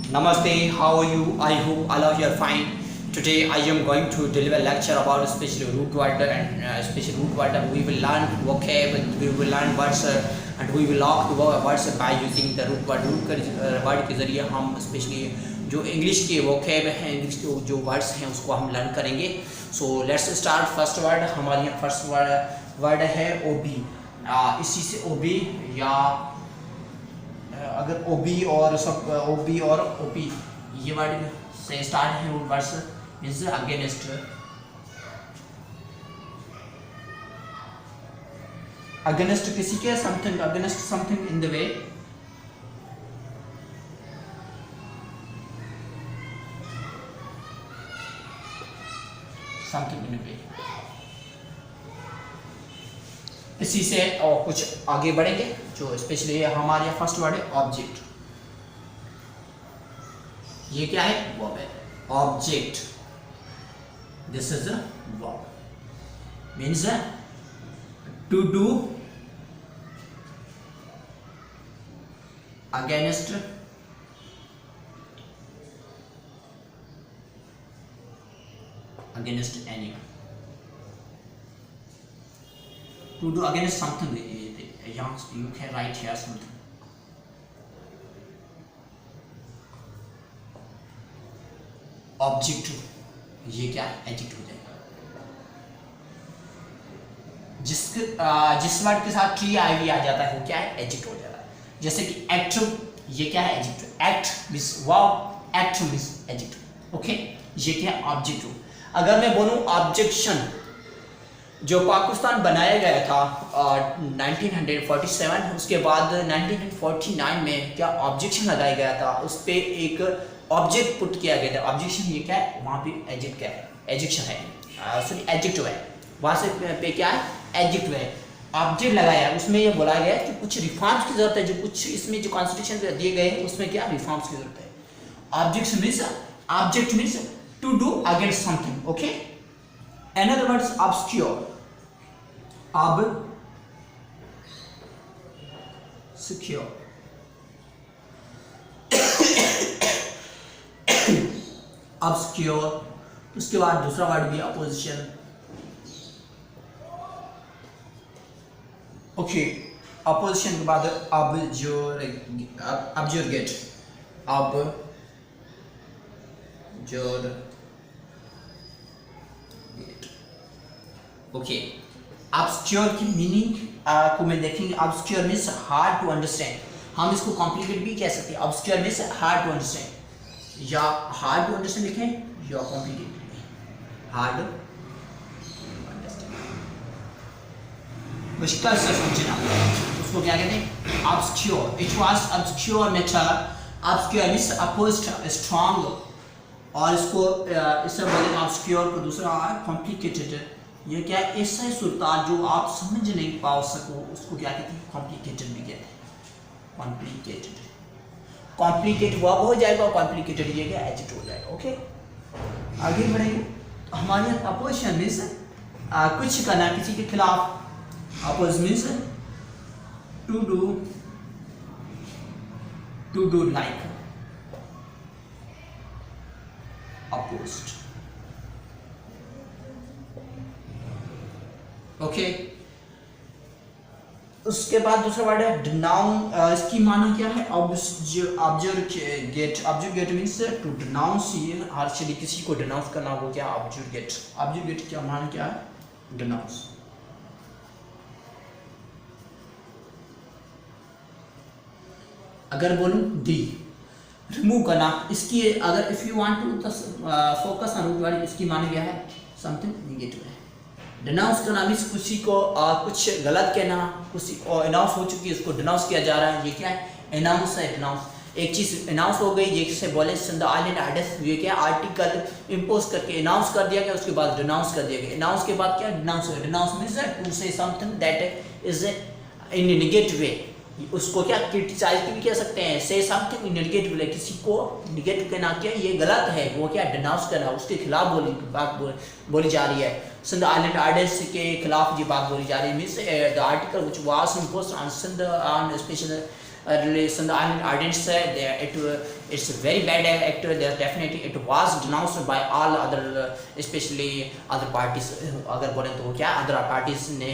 Namaste, how are you? I hope all of you are fine. Today I am going to deliver lecture about special root word and special root word. We will learn vocab, we will learn words and we will lock the words by using the root word. root word के जरिए हम specially जो English के vocab हैं, English के जो words हैं उसको हम लर्न करेंगे. So let's start. First word हमारे यहाँ फर्स्ट वर्ड है OB. इसी से OB या अगर OB और सब OB और OP ये वर्ड से स्टार्ट है वो वर्ड्स मींस अगेंस्ट. अगेंस्ट किसी के something, against something in the way. Something in the way. इसी से और कुछ आगे बढ़ेंगे. जो स्पेशली हमारे फर्स्ट वर्ड है ऑब्जेक्ट. ये क्या है? वर्ब है. Object. This is a verb means to do against any. To do against something, you can write here something. Objective, ये क्या है? एडजेक्टिव हो जाएगा. जिस वर्ड के साथ ट्री आईवी आ जाता है वो क्या है? एडजेक्टिव हो जाता है. जैसे कि एक्टिव, ये क्या है? Adjective. Act means verb, active means adjective. Okay, ये क्या है? ऑब्जेक्टिव. अगर मैं बोलूं ऑब्जेक्शन, जो पाकिस्तान बनाया गया था 1947, उसके बाद 1949 में क्या ऑब्जेक्शन लगाया गया था, उस पर एक ऑब्जेक्ट पुट किया गया था. ऑब्जेक्शन ये क्या है? वहाँ पे एडजेक्ट क्या है? एडजेक्शन है, सॉरी एडजेक्टिव है. वहाँ से पे क्या है? एडजेक्टिव है. ऑब्जेक्ट लगाया, उसमें ये बोला गया कि कुछ रिफॉर्म्स की जरूरत है. जो कुछ इसमें जो कॉन्स्टिट्यूशन दिए गए हैं उसमें क्या रिफॉर्म्स की जरूरत है. Object means to do against something. Okay, another word is obscure. Obscure. obscure. उसके बाद दूसरा वर्ड भी अपोजिशन. ओके, अपोजिशन के बाद ऑब्जर्वेट. ओके, ऑब्स्क्योर की मीनिंग को मैं देखेंगे. Obscure means hard to understand. हम इसको कॉम्प्लिकेट भी कह सकते हैं. ऑब्स्क्योर मीन्स हार्ड टू अंडरस्टैंड, या हार्ड टू अंडरस्टैंड लिखें या कॉम्प्लिकेट लिखें. हार्ड अंडरस्टैंड, मुश्किल से समझना, उसको क्या कहते हैं? Obscure. It was obscure matter. Obscure means opposite, strong. और इसको इससे बोलेंगे ऑब्स्क्योर को. दूसरा कॉम्प्लिकेटेड. ये क्या है? ऐसा सूरत जो आप समझ नहीं पा सको उसको क्या कहते हैं? कॉम्प्लिकेटेड भी कहते हैं. कॉम्प्लिकेटेड, कॉम्प्लिकेट वर्ब हो जाएगा और कॉम्प्लिकेटेड ये क्या? एडजेक्टिव हो जाएगा. ओके, आगे बढ़ेंगे. हमारे अपोजिशन मीन्स कुछ करना, किसी के खिलाफ. Oppose means to do like. Opposed. Okay, उसके बाद दूसरा वर्ड है डिनाउन. इसकी माना क्या है? ऑब्जर्वेट. ऑब्जर्वेट मींस टू डिनाउंस. ये हार्शली किसी को डिनाउंस करना, वो क्या? ऑब्जर्वेट. ऑब्जर्वेट क्या माना क्या है? डिनाउंस. अगर बोलूं डी, रिमूव करना. इसकी अगर if you want to focus on root word, इसकी माना क्या है? समथिंग नेगेटिव है. डिनाउंस करना मीन्स किसी को कुछ गलत कहना, किसी को अनाउंस हो चुकी है उसको डिनाउंस किया जा रहा है. ये क्या है? अनाउंस है. डिनाउंस, एक चीज़ अनाउंस हो गई, जैसे बोले द आइलैंड आर्टिस्ट, ये क्या? आर्टिकल इम्पोज करके अनाउंस कर दिया गया, उसके बाद डिनाउंस कर दिया गया. अनाउंस के बाद क्या? Denounce. Denounce means to say something that is in negative way. उसको क्या? क्रिटिसाइज भी कह सकते हैं. से समथिंग इन नेगेटिव वे, किसी को नेगेटिव कहना क्या? ये गलत है, वो क्या? डिनाउंस करना, उसके खिलाफ बात बोली जा रही है. Sindh Island Artists के खिलाफ ये बात बोली जा रही है. Means the article which was imposed on Sindh on special relation the ardents it's a very bad act. There definitely it was denounced by all other especially other parties. अगर बोले तो क्या other parties ने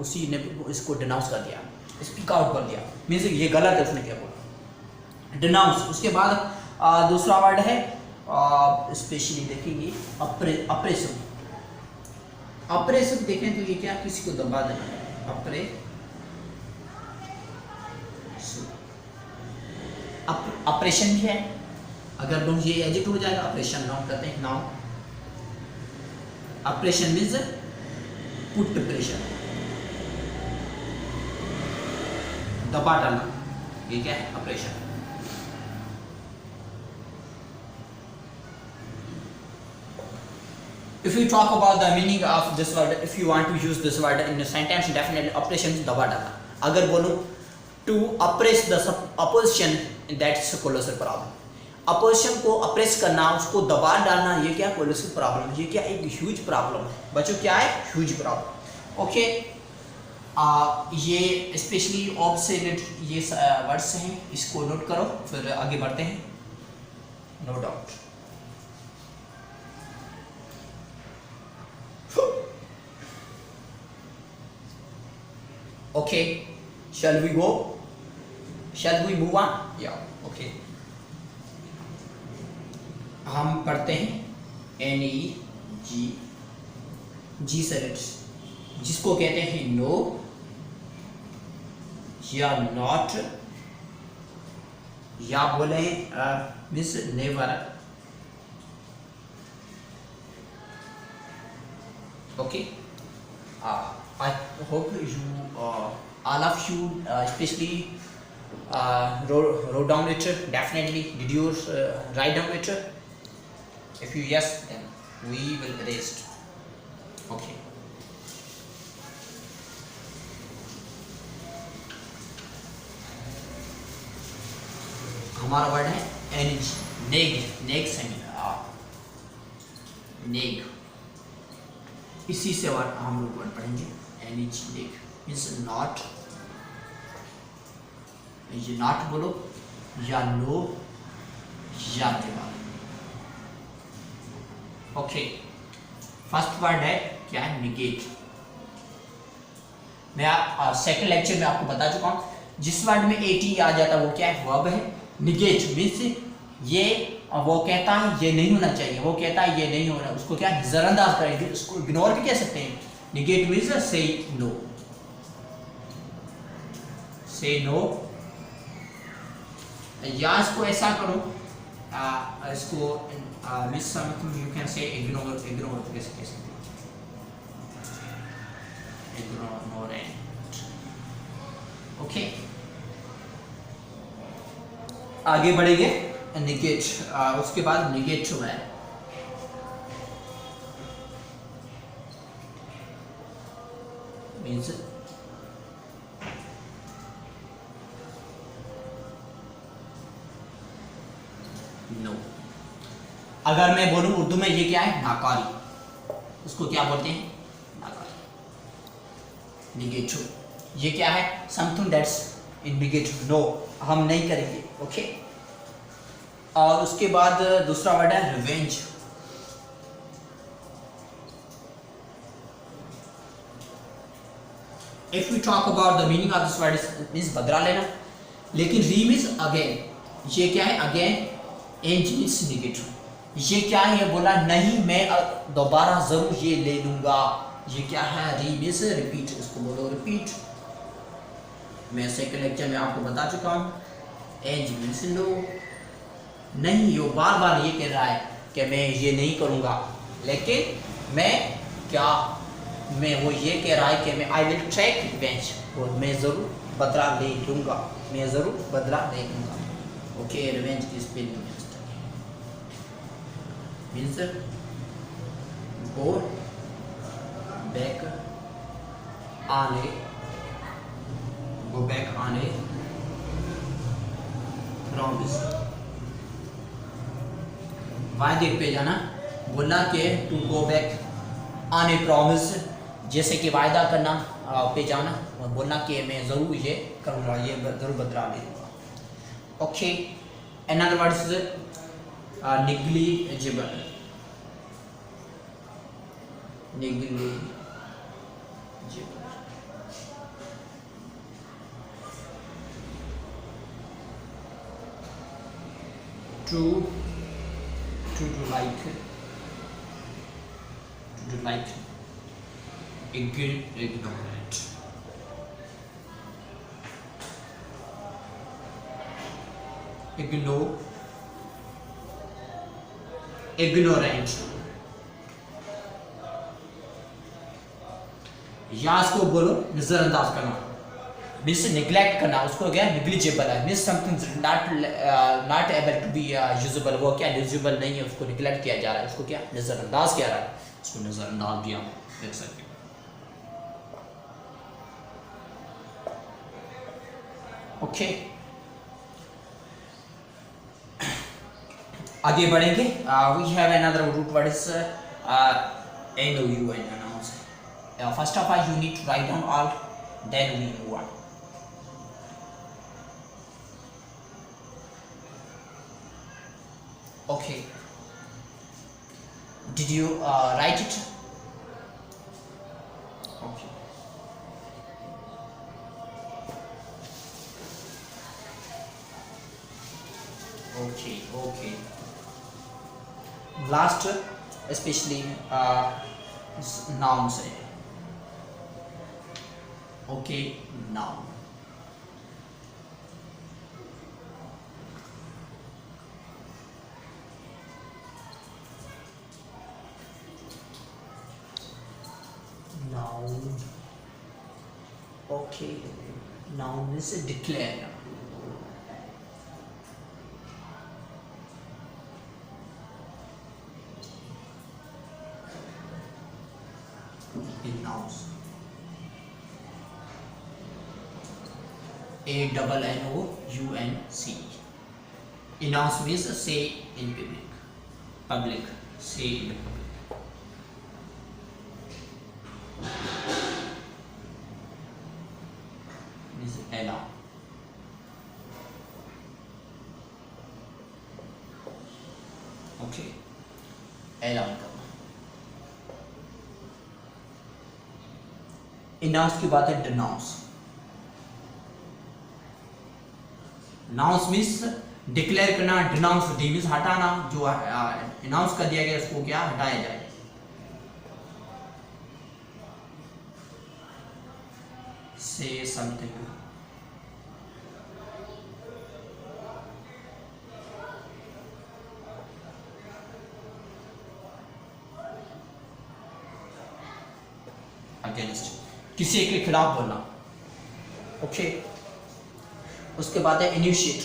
उसी ने इसको denounce कर दिया, speak out कर दिया, मीन्स ये गलत है उसने क्या बोला, denounce. उसके बाद दूसरा वर्ड है स्पेशली देखेंगे अप्रेसिव. अप्रेसिव देखें तो ये क्या, किसी को दबा देना. ऑपरेशन भी है, अगर लोग ये एडिट हो जाएगा ऑपरेशन नाउन कहते हैं. Noun operation means put pressure, दबा डालना, ये क्या है operation. If you talk about the meaning of this word, if you want to use this word in a sentence, definitely oppression is दबा डालना. अगर बोलूँ to oppress the opposition, that's a colossal problem. opposition को oppress करना, उसको दबा डालना, ये क्या colossal problem, ये क्या एक huge problem है बच्चों. क्या है huge problem. Okay, ये स्पेशली ऑब से रिलेटेड ये वर्ड्स हैं, इसको नोट करो, फिर आगे बढ़ते हैं. No doubt. Okay, shall we go? Shall we move on? Yeah, okay. हम पढ़ते हैं G से जिसको कहते हैं नो या नॉट, या बोले miss never. Okay, I hope you all of you especially wrote down it. Definitely did you write down it? If you yes, then we will erase. Okay. हमारा वर्ड है energy. नेग से नेग, इसी से हम लोग वर्ड पढ़ेंगे. एनर्जी नेग मीन्स नॉट, ये not बोलो या नो या नेवर. ओके, फर्स्ट वर्ड है क्या है निगेट. मैं सेकंड लेक्चर में आपको बता चुका हूँ, जिस वर्ड में एटी आ जाता है वो क्या है वर्ब है. निगेट मीन्स ये वो कहता है ये नहीं होना चाहिए, वो कहता है ये नहीं होना, उसको क्या नजरअंदाज करेंगे, उसको इग्नोर भी कह सकते हैं. निगेट मीन्स से नो, से नो. या इसको ऐसा करो, इसको miss something you can say ignore. Ignore कैसे कह सकते हैं, इग्नोरेंट. ओके, आगे बढ़ेंगे. निगेट, उसके बाद निगेट है मीन्स नो. अगर मैं बोलूं उर्दू में ये क्या है नाकारी, उसको क्या बोलते हैं नाकारी. निगेटिव, ये क्या है something that's in negative, no हम नहीं करेंगे. ओके, और उसके बाद दूसरा वर्ड है revenge. If you talk about the meaning of this word means बदला लेना, लेकिन री मीन्स अगेन. ये क्या है अगेन. एंज means negative. ये क्या है, ये बोला नहीं मैं दोबारा जरूर ये ले लूंगा. ये क्या है री मीन्स रिपीट, इसको बोलो रिपीट. मैं सेकंड लेक्चर में आपको बता चुका हूँ. एंज मीन्स नो, नहीं ये बार बार ये कह रहा है कि मैं ये नहीं करूँगा, लेकिन मैं वो ये कह रहा है कि मैं आई विल टेक रिवेंज, और मैं ज़रूर बदला ले लूँगा, मैं ज़रूर बदला ले लूँगा. ओके, रिवेंज की spelling means go back on a promise. वायदे पे जाना, बोला कि to go back on a promise, जैसे कि वायदा करना पे जाना और बोलना कि मैं ज़रूर ये करूँगा, ये ज़रूर बदला लूँगा। Okay, another word is negligible, negligible, to do like, to do like, ignorant, ignorant, या इसको बोलो नजरअंदाज करना, मीन्स नेग्लेक्ट करना, उसको क्या निग्लिजिबल है, means something not able to be usable, वो क्या यूजेबल नहीं है, उसको निग्लेक्ट किया जा रहा है, उसको क्या नजरअंदाज किया जा रहा है, उसको नजरअंदाज किया, देख सकते हो। ओके, आगे बढ़ेंगे। We have another root word is NOUN, announce. First of all you need to write down all, then we move on. Okay, did you write it? Okay. Okay. Last, especially nouns है। Okay, noun. Noun. Okay, noun is declare. In nouns, ANNOUNC. Announce means say in public, say in the public. Means allow. Okay, allow. Announce की बात है denounce. Nounce means declare करना, denounce D means हटाना, जो announce कर दिया गया उसको क्या हटाया जाए। Say something. Against, किसी के खिलाफ बोलना। ओके, उसके बाद है इनिशिएट,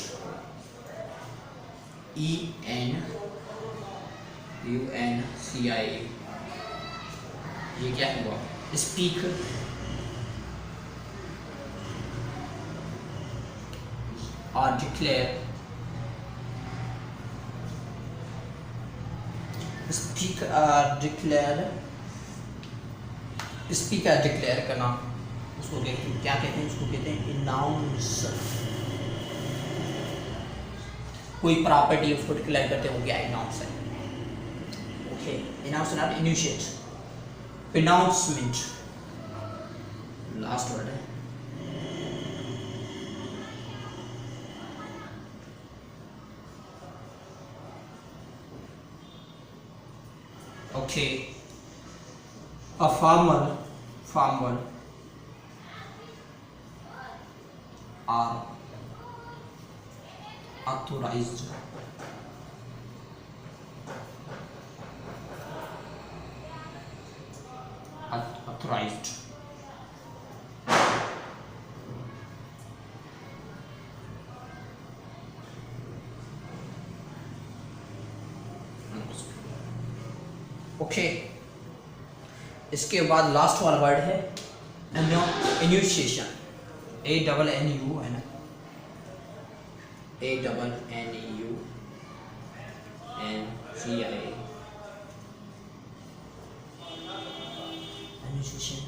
ENUNCIA, ये क्या हुआ? स्पीक, और declare, speak declare, speaker declare करना, उसको क्या कहते हैं? उसको कहते हैं अनाउंस। कोई प्रॉपर्टी उसको डिक्लेयर करते हैं, वो क्या अनाउंस है। Okay, announce not initiate. Pronouncement last word है। Okay, a farmer are authorized okay. इसके बाद लास्ट वाला वर्ड है इनिशिएशन, ANNU है ना, ANNUNCIA, इनिशिएशन।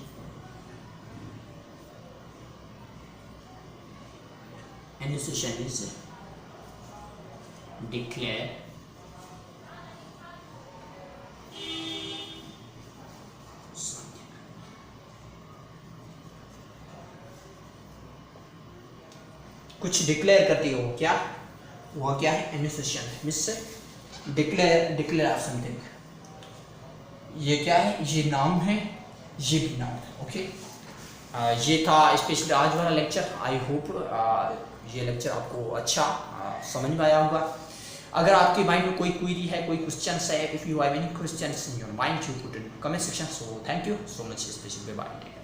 एनिसिएशन इज डिक्लेयर कुछ डिक्लेयर करती हो क्या, वो क्या है, एनिसिएशन मिस डिक्लेयर ऑफ समथिंग। ये क्या है, ये नाम है, ये भी नाम है। ओके ये था स्पेशली आज वाला लेक्चर। आई होप ये लेक्चर आपको अच्छा समझ में आया होगा। अगर आपके माइंड में कोई क्वेरी है, कोई क्वेश्चंस है, if you have any questions in your mind you put in comment section. So thank you so much specially, bye bye.